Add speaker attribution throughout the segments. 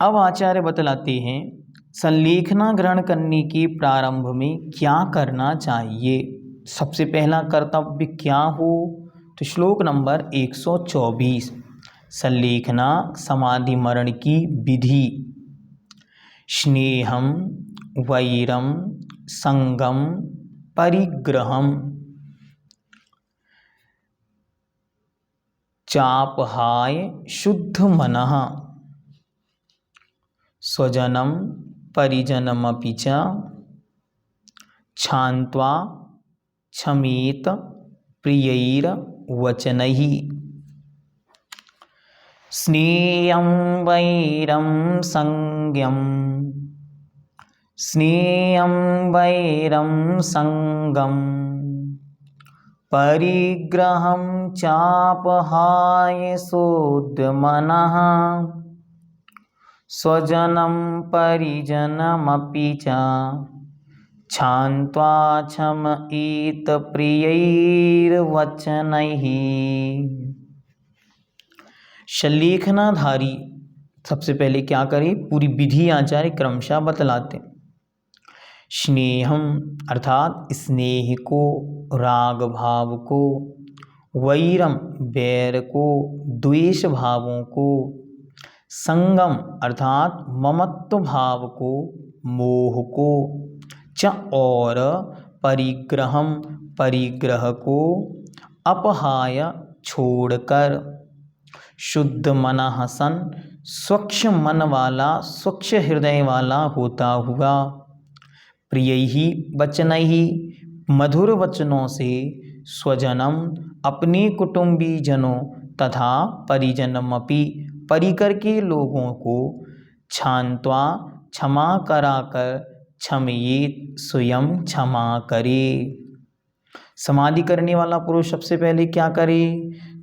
Speaker 1: अब आचार्य बतलाते हैं संलेखना ग्रहण करने के प्रारंभ में क्या करना चाहिए। सबसे पहला कर्तव्य क्या हो, तो श्लोक नंबर 124 संलेखना समाधि मरण की विधि। स्नेहम वैरम संगम परिग्रहम चापहाय शुद्ध मनः स्वजनम परिजनमपि च क्षान्त्वा क्षमेत प्रियैर्वचनैः। स्नेहं वैरं संज्ञं स्नेहं वैरं संगं परिग्रहं चापहाय शुद्ध मनः स्वजनं परिजनमपि च क्षान्त्वा क्षमयेत प्रियैर्वचनैः। संलेखनाधारी सबसे पहले क्या करे, पूरी विधि आचार्य क्रमशः बतलाते। स्नेहम अर्थात स्नेह को, राग भाव को, वैरम बैर को, द्वेष भावों को, संगम अर्थात ममत्व भाव को, मोह को, च और परिग्रहम परिग्रह को, अपहाय छोड़कर, शुद्ध मनः सन स्वच्छ मन वाला, स्वच्छ हृदय वाला होता हुआ, प्रियैहि वचनैहि मधुर वचनों से, स्वजनम अपने कुटुंबी जनों तथा परिजनमपि परिकर के लोगों को, क्षान्त्वा क्षमा कराकर, क्षमयेत स्वयं क्षमा करे। समाधि करने वाला पुरुष सबसे पहले क्या करे,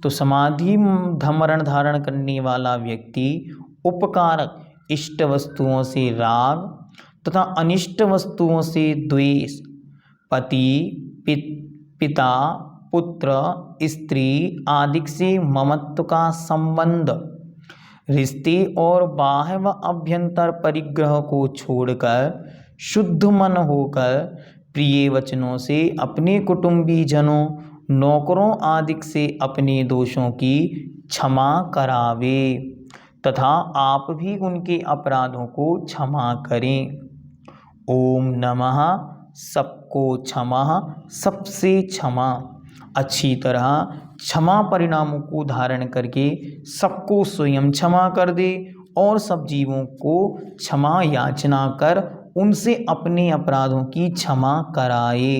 Speaker 1: तो समाधि मरण धारण करने वाला व्यक्ति उपकारक इष्ट वस्तुओं से राग तथा अनिष्ट वस्तुओं से द्वेष, पति पिता पुत्र स्त्री आदि से ममत्व का संबंध, रिश्ते और बाह्य व अभ्यंतर परिग्रह को छोड़कर शुद्ध मन होकर प्रिय वचनों से अपने कुटुंबी जनों, नौकरों आदि से अपने दोषों की क्षमा करावे तथा आप भी उनके अपराधों को क्षमा करें। ओम नमः सबको क्षमा सबसे क्षमा, अच्छी तरह क्षमा परिणामों को धारण करके सबको स्वयं क्षमा कर दे और सब जीवों को क्षमा याचना कर उनसे अपने अपराधों की क्षमा कराए।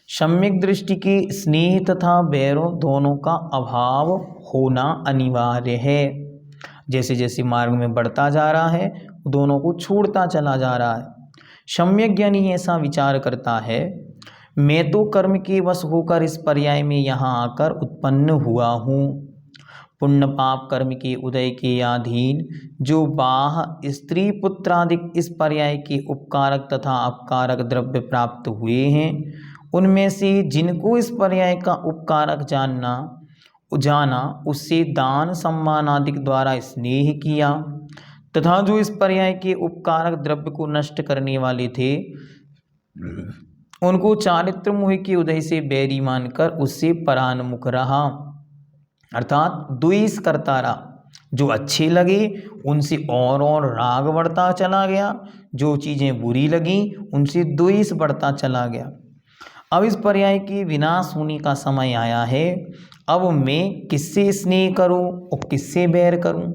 Speaker 1: सम्यक दृष्टि के स्नेह तथा वैरों दोनों का अभाव होना अनिवार्य है। जैसे जैसे मार्ग में बढ़ता जा रहा है दोनों को छोड़ता चला जा रहा है। सम्यक ज्ञानी ऐसा विचार करता है, मैं तो कर्म के वश होकर इस पर्याय में यहाँ आकर उत्पन्न हुआ हूँ। पुण्य पाप कर्म के उदय के अधीन जो बाह स्त्री पुत्रादि इस पर्याय के उपकारक तथा अपकारक द्रव्य प्राप्त हुए हैं, उनमें से जिनको इस पर्याय का उपकारक जाना उससे दान सम्मान आदि द्वारा स्नेह किया, तथा जो इस पर्याय के उपकारक द्रव्य को नष्ट करने वाले थे उनको चारित्र मोह के उदय से बैरी मानकर उससे परान्मुख रहा, अर्थात द्वेष करता रहा। जो अच्छे लगे उनसे और राग बढ़ता चला गया, जो चीज़ें बुरी लगी उनसे द्वेष बढ़ता चला गया। अब इस पर्याय के विनाश होने का समय आया है। अब मैं किससे स्नेह करूं और किससे बैर करूं?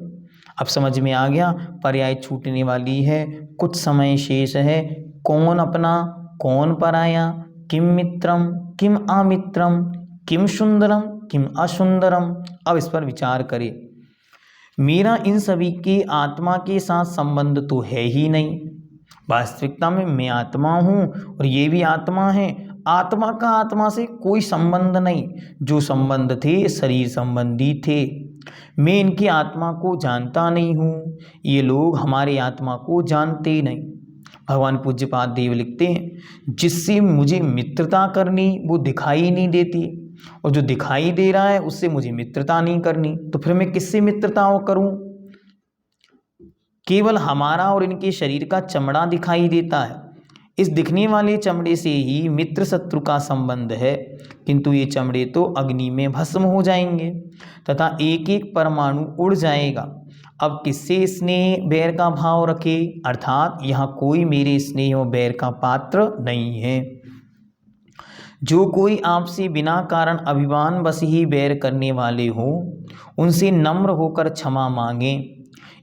Speaker 1: अब समझ में आ गया, पर्याय छूटने वाली है, कुछ समय शेष है। कौन अपना कौन पराया, किम मित्रम किम अमित्रम, किम सुंदरम किम असुंदरम। अब इस पर विचार करें। मेरा इन सभी के आत्मा के साथ संबंध तो है ही नहीं। वास्तविकता में मैं आत्मा हूँ और ये भी आत्मा है। आत्मा का आत्मा से कोई संबंध नहीं, जो संबंध थे शरीर संबंधी थे। मैं इनकी आत्मा को जानता नहीं हूँ, ये लोग हमारे आत्मा को जानते ही नहीं। भगवान पूज्यपाद देव लिखते हैं, जिससे मुझे मित्रता करनी वो दिखाई नहीं देती, और जो दिखाई दे रहा है उससे मुझे मित्रता नहीं करनी, तो फिर मैं किससे मित्रता करूं? केवल हमारा और इनके शरीर का चमड़ा दिखाई देता है, इस दिखने वाले चमड़े से ही मित्र शत्रु का संबंध है, किंतु ये चमड़े तो अग्नि में भस्म हो जाएंगे तथा एक एक परमाणु उड़ जाएगा। अब किससे स्नेह बैर का भाव रखे, अर्थात यहाँ कोई मेरे स्नेह और बैर का पात्र नहीं है। जो कोई आपसे बिना कारण अभिमान बस ही बैर करने वाले हो, उनसे नम्र होकर क्षमा मांगें।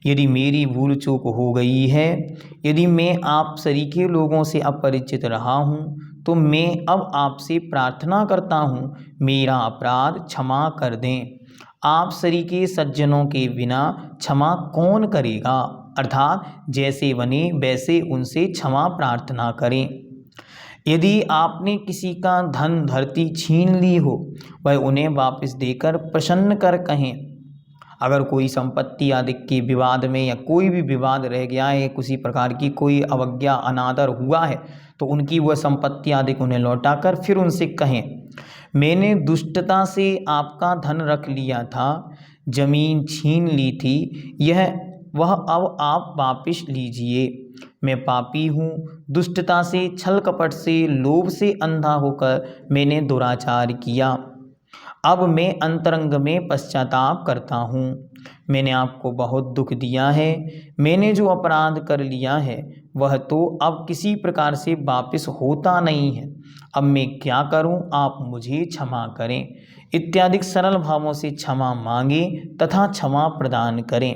Speaker 1: यदि मेरी भूल चूक हो गई है, यदि मैं आप सरीखे लोगों से अपरिचित रहा हूँ, तो मैं अब आपसे प्रार्थना करता हूँ, मेरा अपराध क्षमा कर दें। आप सरीखे सज्जनों के बिना क्षमा कौन करेगा, अर्थात जैसे बने वैसे उनसे क्षमा प्रार्थना करें। यदि आपने किसी का धन धरती छीन ली हो, वह उन्हें वापस देकर प्रसन्न कर कहें। अगर कोई संपत्ति आदि के विवाद में या कोई भी विवाद रह गया है, किसी प्रकार की कोई अवज्ञा अनादर हुआ है, तो उनकी वह संपत्ति आदि उन्हें लौटाकर फिर उनसे कहें, मैंने दुष्टता से आपका धन रख लिया था, जमीन छीन ली थी, वह अब आप वापिस लीजिए। मैं पापी हूँ, दुष्टता से, छल कपट से, लोभ से अंधा होकर मैंने दुराचार किया। अब मैं अंतरंग में पश्चाताप करता हूँ। मैंने आपको बहुत दुख दिया है। मैंने जो अपराध कर लिया है वह तो अब किसी प्रकार से वापस होता नहीं है। अब मैं क्या करूँ, आप मुझे क्षमा करें। इत्यादि सरल भावों से क्षमा मांगे तथा क्षमा प्रदान करें।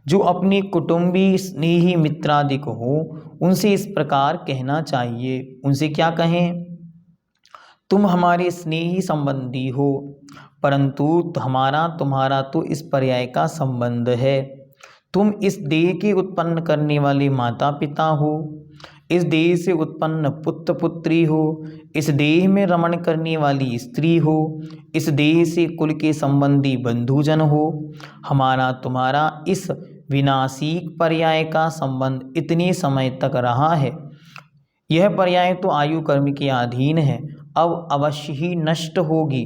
Speaker 1: जो अपने कुटुंबी स्नेही मित्रादि को हो, उनसे इस प्रकार कहना चाहिए। उनसे क्या कहें, तुम हमारे स्नेही संबंधी हो, परंतु हमारा तुम्हारा तो इस पर्याय का संबंध है। तुम इस देह के उत्पन्न करने वाले माता पिता हो, इस देह से उत्पन्न पुत्र पुत्री हो, इस देह में रमण करने वाली स्त्री हो, इस देह से कुल के संबंधी बंधुजन हो। हमारा तुम्हारा इस विनाशिक पर्याय का संबंध इतने समय तक रहा है। यह पर्याय तो आयु कर्म के अधीन है, अब अवश्य ही नष्ट होगी।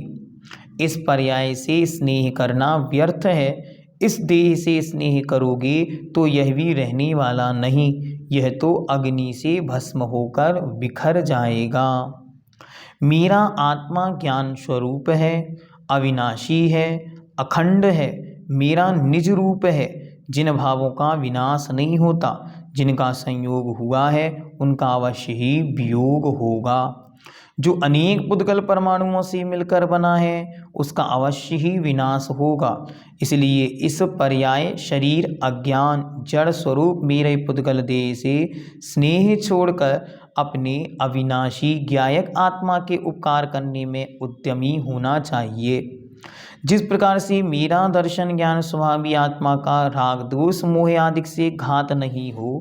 Speaker 1: इस पर्याय से स्नेह करना व्यर्थ है। इस देह से स्नेह करोगे तो यह भी रहने वाला नहीं, यह तो अग्नि से भस्म होकर बिखर जाएगा। मेरा आत्मा ज्ञान स्वरूप है, अविनाशी है, अखंड है, मेरा निज रूप है। जिन भावों का विनाश नहीं होता, जिनका संयोग हुआ है, उनका अवश्य ही वियोग होगा। जो अनेक पुद्गल परमाणुओं से मिलकर बना है, उसका अवश्य ही विनाश होगा। इसलिए इस पर्याय शरीर अज्ञान जड़ स्वरूप मेरे पुद्गल देह से स्नेह छोड़कर अपने अविनाशी ज्ञायक आत्मा के उपकार करने में उद्यमी होना चाहिए। जिस प्रकार से मेरा दर्शन ज्ञान स्वभावी आत्मा का राग दोष मोह आदि से घात नहीं हो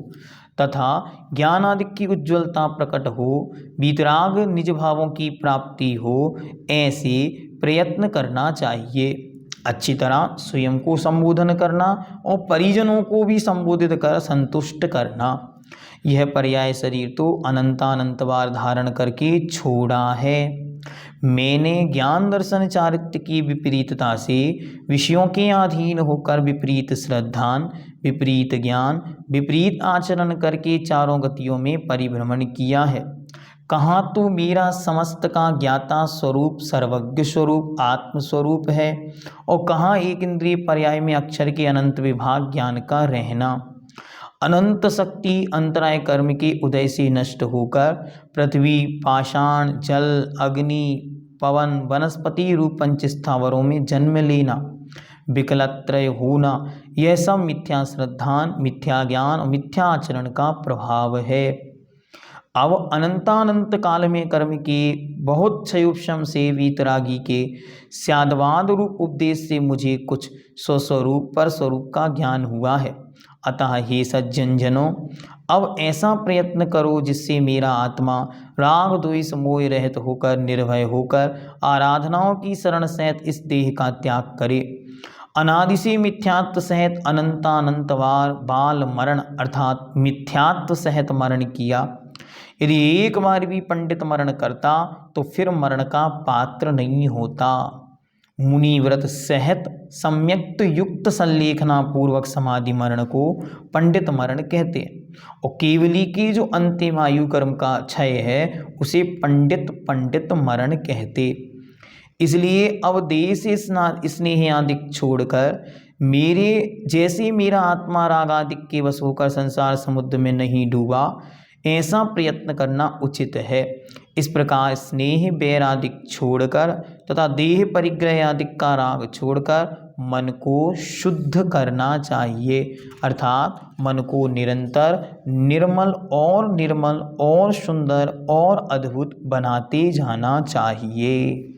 Speaker 1: तथा ज्ञान आदि की उज्ज्वलता प्रकट हो, वीतराग निज भावों की प्राप्ति हो, ऐसे प्रयत्न करना चाहिए। अच्छी तरह स्वयं को संबोधन करना और परिजनों को भी संबोधित कर संतुष्ट करना। यह पर्याय शरीर तो अनंतानंत बार धारण करके छोड़ा है। मैंने ज्ञान दर्शन चारित्र्य की विपरीतता से विषयों के अधीन होकर विपरीत श्रद्धान, विपरीत ज्ञान, विपरीत आचरण करके चारों गतियों में परिभ्रमण किया है। कहाँ तो मेरा समस्त का ज्ञाता स्वरूप, सर्वज्ञ स्वरूप, आत्म स्वरूप है, और कहाँ एक इंद्रिय पर्याय में अक्षर के अनंत विभाग ज्ञान का रहना। अनंत शक्ति अंतराय कर्म के उदय से नष्ट होकर पृथ्वी, पाषाण, जल, अग्नि, पवन, वनस्पति रूप पंच स्थावरों में जन्म लेना, विकलत्रय होना, यह सब मिथ्या श्रद्धान, मिथ्या ज्ञान और मिथ्या आचरण का प्रभाव है। अब अनंतानंत काल में कर्म के बहुत क्षयोपशम से वीतरागी के स्यादवाद रूप उपदेश से मुझे कुछ स्वस्वरूप पर स्वरूप का ज्ञान हुआ है। अतः हे सज्जन जनों, अब ऐसा प्रयत्न करो जिससे मेरा आत्मा राग द्वेष मोह रहित होकर, निर्भय होकर आराधनाओं की शरण सहित इस देह का त्याग करे। अनादि से मिथ्यात्व सहित अनंतानंतवार बाल मरण अर्थात मिथ्यात्व सहित मरण किया। यदि एक बार भी पंडित मरण करता तो फिर मरण का पात्र नहीं होता। मुनिव्रत सहित सम्यक्त युक्त संलेखना पूर्वक समाधि मरण को पंडित मरण कहते हैं। और केवली की जो अंतिम आयु कर्म का क्षय है उसे पंडित मरण कहते। इसलिए अब देश स्नेह आदिक छोड़कर मेरे जैसे मेरा आत्मा राग आदिक के वश होकर संसार समुद्र में नहीं डूबा, ऐसा प्रयत्न करना उचित है। इस प्रकार स्नेह बैर आदिक छोड़कर तथा देह परिग्रह आदिक का राग छोड़कर मन को शुद्ध करना चाहिए, अर्थात मन को निरंतर निर्मल और सुंदर और अद्भुत बनाते जाना चाहिए।